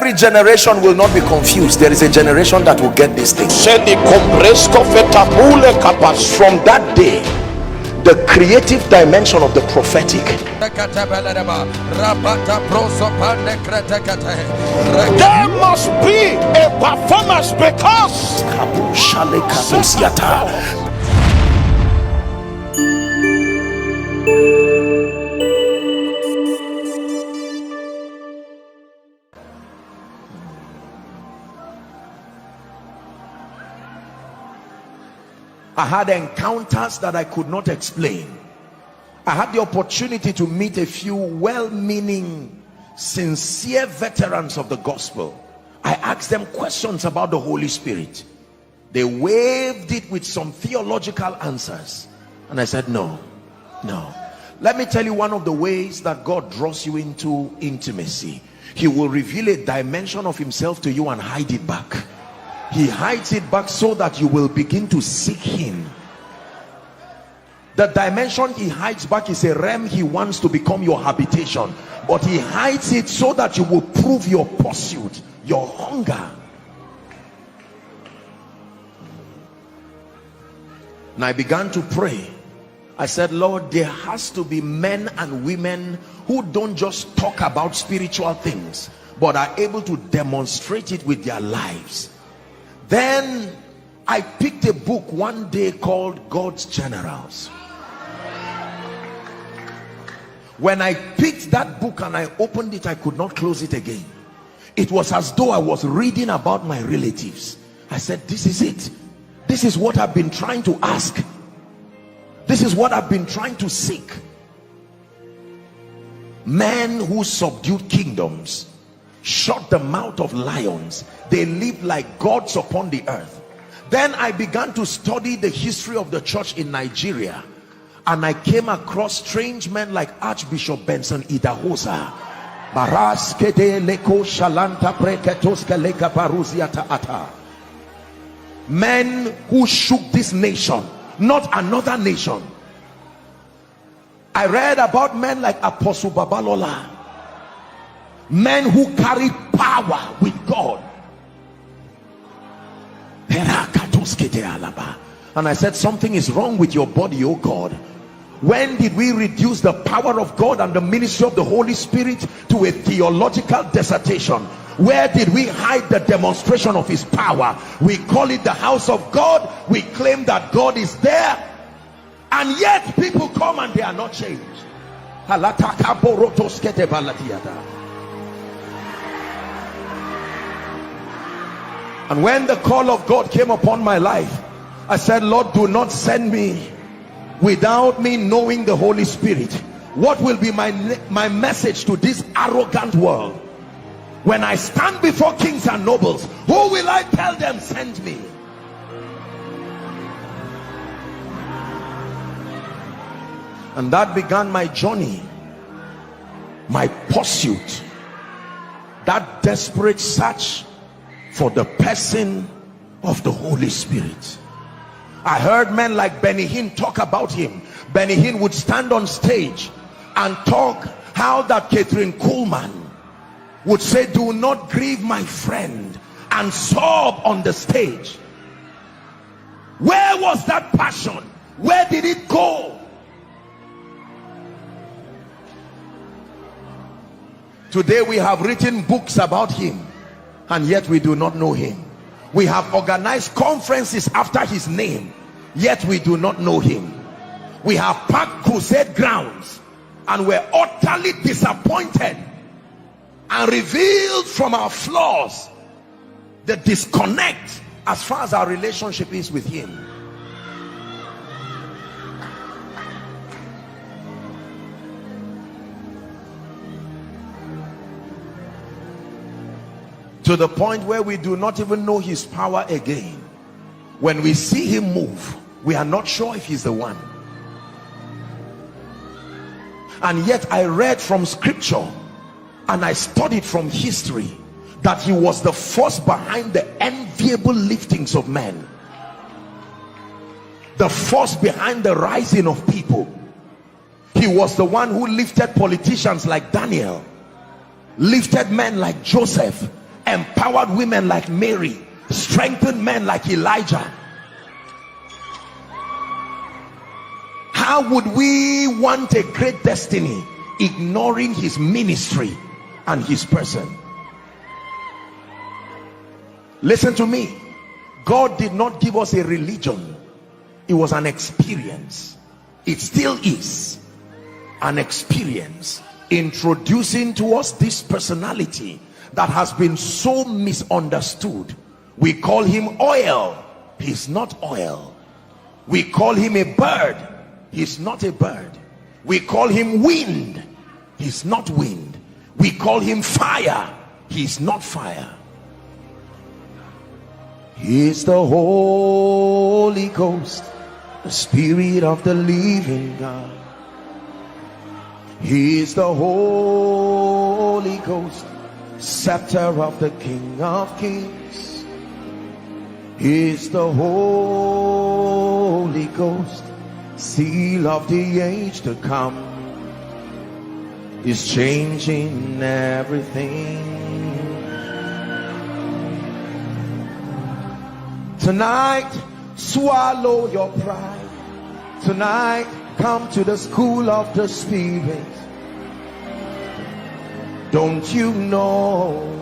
Every generation will not be confused. There is a generation that will get this thing. From that day, the creative dimension of the prophetic, there must be a performance, because I had encounters that I could not explain. I had the opportunity to meet a few well-meaning, sincere veterans of the gospel. I asked them questions about the Holy Spirit. They waved it with some theological answers. And I said, no. Let me tell you one of the ways that God draws you into intimacy. He will reveal a dimension of himself to you and hide it back. He hides it back so that you will begin to seek him. The dimension he hides back is a realm he wants to become your habitation, but he hides it so that you will prove your pursuit, your hunger. And I began to pray. I said, Lord, there has to be men and women who don't just talk about spiritual things, but are able to demonstrate it with their lives. Then I picked a book one day called God's Generals. When I picked that book and I opened it, I could not close it again. It was as though I was reading about my relatives. I said, this is it. This is what I've been trying to ask. This is what I've been trying to seek. Men who subdued kingdoms, shut the mouth of lions. They lived like gods upon the earth. Then I began to study the history of the church in Nigeria, and I came across strange men like Archbishop Benson Idahosa, men who shook this nation, not another nation. I read about men like Apostle Babalola, men who carry power with God. And I said, something is wrong with your body, oh God. When did we reduce the power of God and the ministry of the Holy Spirit to a theological dissertation? Where did we hide the demonstration of his power? We call it the house of God. We claim that God is there, and yet people come and they are not changed. And when the call of God came upon my life, I said, Lord, do not send me without me knowing the Holy Spirit. What will be my message to this arrogant world? When I stand before kings and nobles, who will I tell them, send me? And that began my journey, my pursuit, that desperate search for the person of the Holy Spirit. I heard men like Benny Hinn talk about him. Benny Hinn would stand on stage and talk how that Catherine Kuhlman would say, do not grieve my friend, and sob on the stage. Where was that passion? Where did it go? Today we have written books about him, and yet we do not know him. We have organized conferences after his name, yet we do not know him. We have packed crusade grounds, and we're utterly disappointed and revealed from our flaws the disconnect as far as our relationship is with him. To the point where we do not even know his power again. When we see him move, we are not sure if he's the one. And yet I read from scripture and I studied from history that he was the force behind the enviable liftings of men, the force behind the rising of people. He was the one who lifted politicians like Daniel, lifted men like Joseph, empowered women like Mary, strengthened men like Elijah. How would we want a great destiny ignoring his ministry and his person? Listen to me. God did not give us a religion. It was an experience. It still is an experience, introducing to us this personality that has been so misunderstood. We call him oil. He's not oil. We call him a bird. He's not a bird. We call him wind. He's not wind. We call him fire. He's not fire. He's the Holy Ghost, the Spirit of the living God. He's the Holy Ghost, scepter of the King of Kings. He's the Holy Ghost, seal of the age to come. He's changing everything. Tonight, swallow your pride. Tonight, come to the school of the Spirit. Don't you know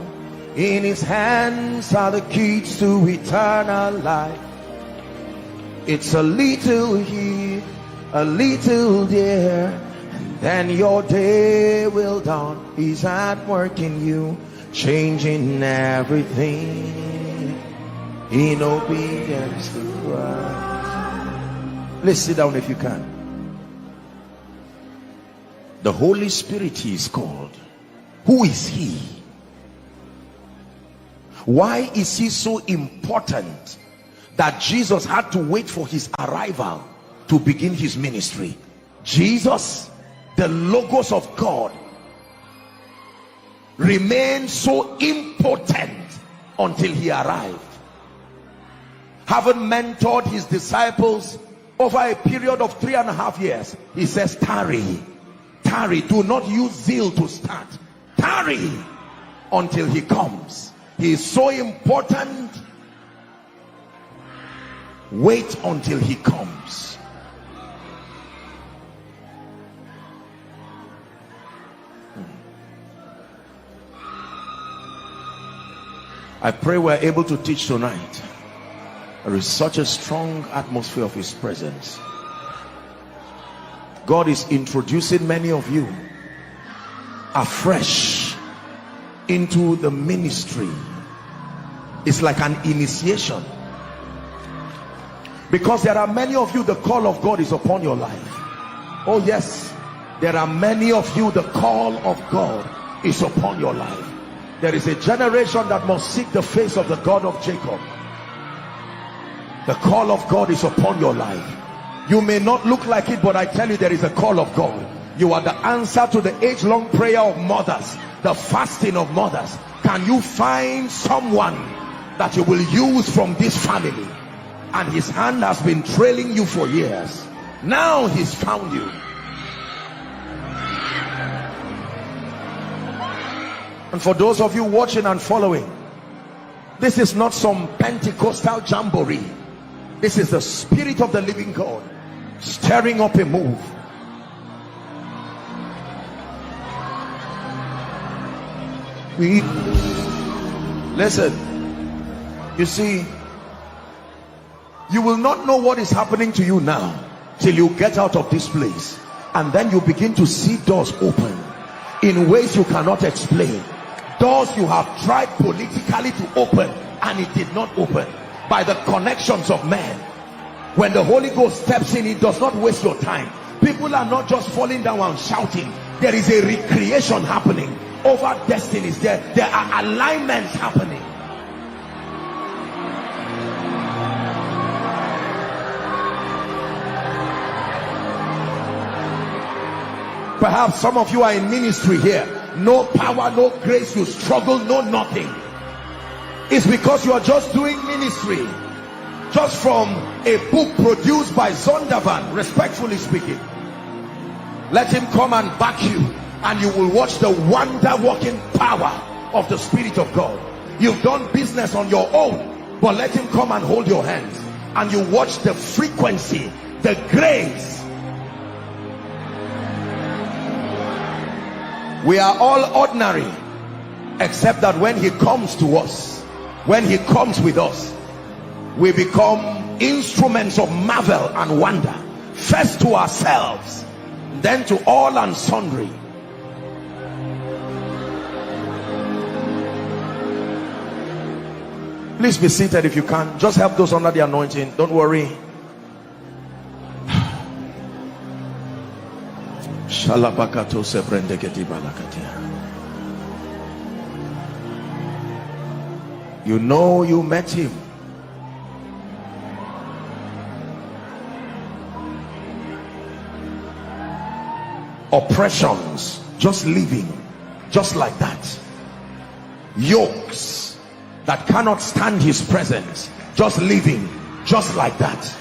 in his hands are the keys to eternal life? It's a little here, a little there, and then your day will dawn. He's at work in you, changing everything in obedience to Christ. Let's sit down if you can. The Holy Spirit he is called. Who is he? Why is he so important that Jesus had to wait for his arrival to begin his ministry? Jesus, the Logos of God, remained so impotent until he arrived. Having mentored his disciples over a period of 3.5 years, he says, tarry, tarry, do not use zeal to start, tarry until he comes. He is so important. Wait until he comes. I pray we're able to teach tonight. There is such a strong atmosphere of his presence. God is introducing many of you afresh into the ministry. It's like an initiation, because there are many of you, the call of God is upon your life. Oh yes, there are many of you, the call of God is upon your life. There is a generation that must seek the face of the God of Jacob. The call of God is upon your life. You may not look like it, but I tell you, there is a call of God. You are the answer to the age-long prayer of mothers, the fasting of mothers. Can you find someone that you will use from this family? And his hand has been trailing you for years. Now he's found you. And for those of you watching and following, this is not some Pentecostal jamboree. This is the Spirit of the living God stirring up a move. Listen, you see, you will not know what is happening to you now till you get out of this place, and then you begin to see doors open in ways you cannot explain. Doors you have tried politically to open and it did not open, by the connections of men. When the Holy Ghost steps in, it does not waste your time. People are not just falling down and shouting. There is a recreation happening over destinies. There are alignments happening. Perhaps some of you are in ministry here. No power, no grace, you struggle, no nothing. It's because you are just doing ministry, just from a book produced by Zondervan, respectfully speaking. Let him come and back you, and you will watch the wonder-working power of the Spirit of God. You've done business on your own, but let him come and hold your hands, and you watch the frequency, the grace. We are all ordinary, except that when he comes to us, when he comes with us, we become instruments of marvel and wonder, first to ourselves, then to all and sundry. Please be seated if you can. Just help those under the anointing. Don't worry. You know you met him. Oppressions just living just like that. Yokes that cannot stand his presence just living just like that.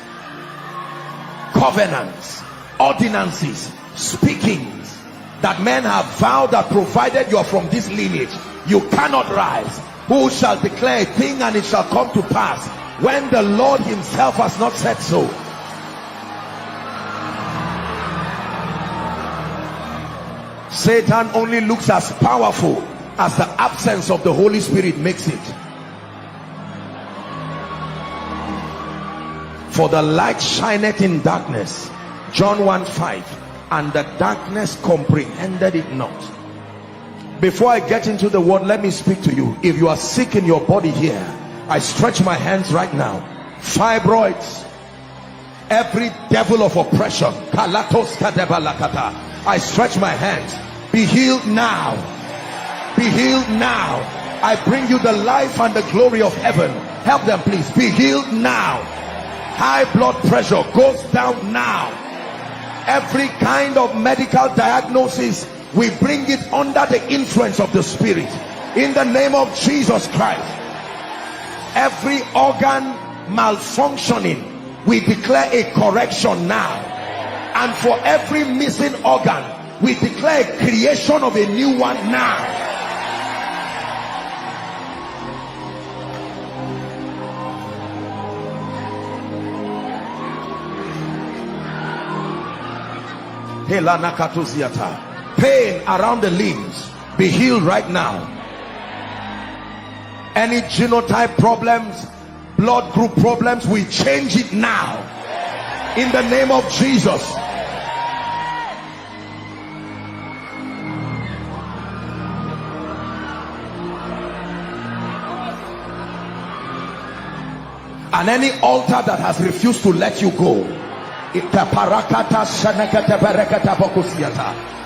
Covenants, ordinances, speakings that men have vowed that provided you are from this lineage, you cannot rise. Who shall declare a thing and it shall come to pass when the Lord himself has not said so? Satan only looks as powerful as the absence of the Holy Spirit makes it. For the light shineth in darkness, John 1:5, and the darkness comprehended it not. Before I get into the word, let me speak to you. If you are sick in your body here, I stretch my hands right now. Fibroids, every devil of oppression, I stretch my hands. Be healed now. Be healed now. I bring you the life and the glory of heaven. Help them, please. Be healed now. High blood pressure goes down now. Every kind of medical diagnosis, we bring it under the influence of the Spirit in the name of Jesus Christ. Every organ malfunctioning, we declare a correction now. And for every missing organ, we declare a creation of a new one now. Pain around the limbs, be healed right now. Any genotype problems, blood group problems, we change it now in the name of Jesus. And any altar that has refused to let you go,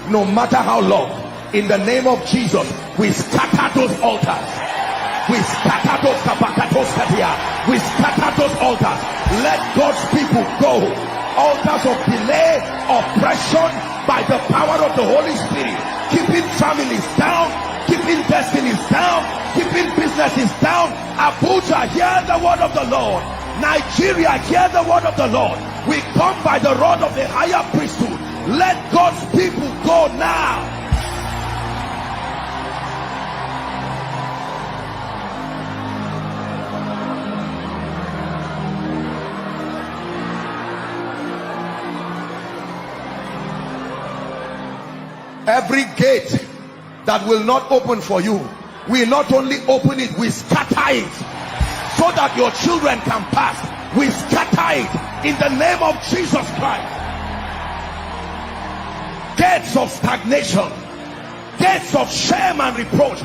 no matter how long, in the name of Jesus, we scatter those altars. We scatter those we scatter those altars. Let God's people go. Altars of delay, oppression, by the power of the Holy Spirit, keeping families down, keeping destinies down, keeping businesses down. Abuja, hear the word of the Lord. Nigeria, hear the word of the Lord. We come by the rod of the higher priesthood. Let God's people go now. Every gate that will not open for you, we not only open it, we scatter it so that your children can pass. We scatter it in the name of Jesus Christ. Gates of stagnation, gates of shame and reproach,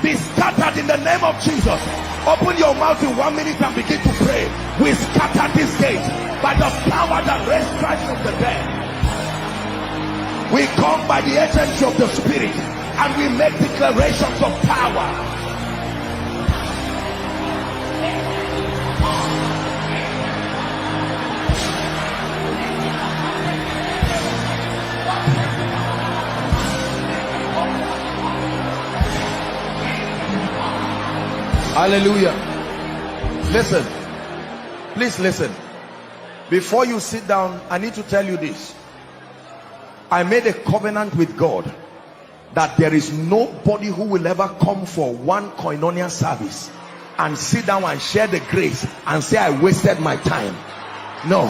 be scattered in the name of Jesus. Open your mouth in 1 minute and begin to pray. We scatter this gate by the power that raised Christ from the dead. We come by the agency of the Spirit and we make declarations of power. Hallelujah. Listen, please listen. Before you sit down, I need to tell you this. I made a covenant with God that there is nobody who will ever come for one koinonia service and sit down and share the grace and say, I wasted my time. No.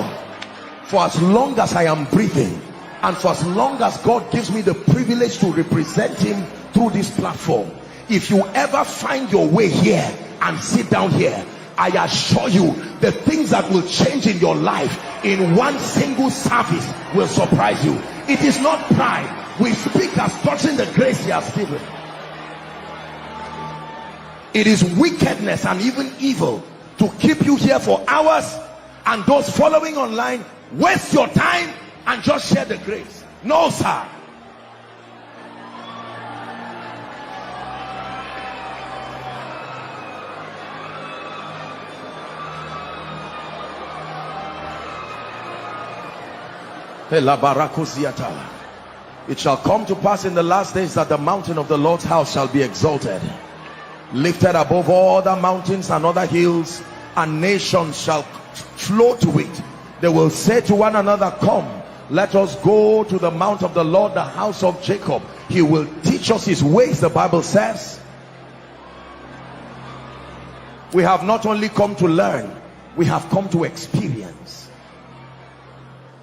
For as long as I am breathing, and for as long as God gives me the privilege to represent him through this platform, if you ever find your way here and sit down here, I assure you the things that will change in your life in one single service will surprise you. It is not pride. We speak as touching the grace he has given. It is wickedness and even evil to keep you here for hours, and those following online waste your time and just share the grace. No, sir. It shall come to pass in the last days that the mountain of the Lord's house shall be exalted, lifted above all the mountains and other hills, and nations shall flow to it. They will say to one another, come, let us go to the mount of the Lord, the house of Jacob. He will teach us his ways, the Bible says. We have not only come to learn, we have come to experience.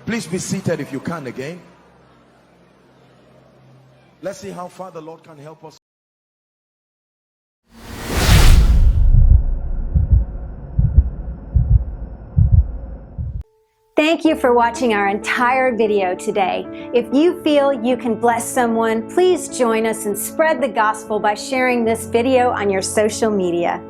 Please be seated if you can again. Let's see how far the Lord can help us. Thank you for watching our entire video today. If you feel you can bless someone, please join us and spread the gospel by sharing this video on your social media.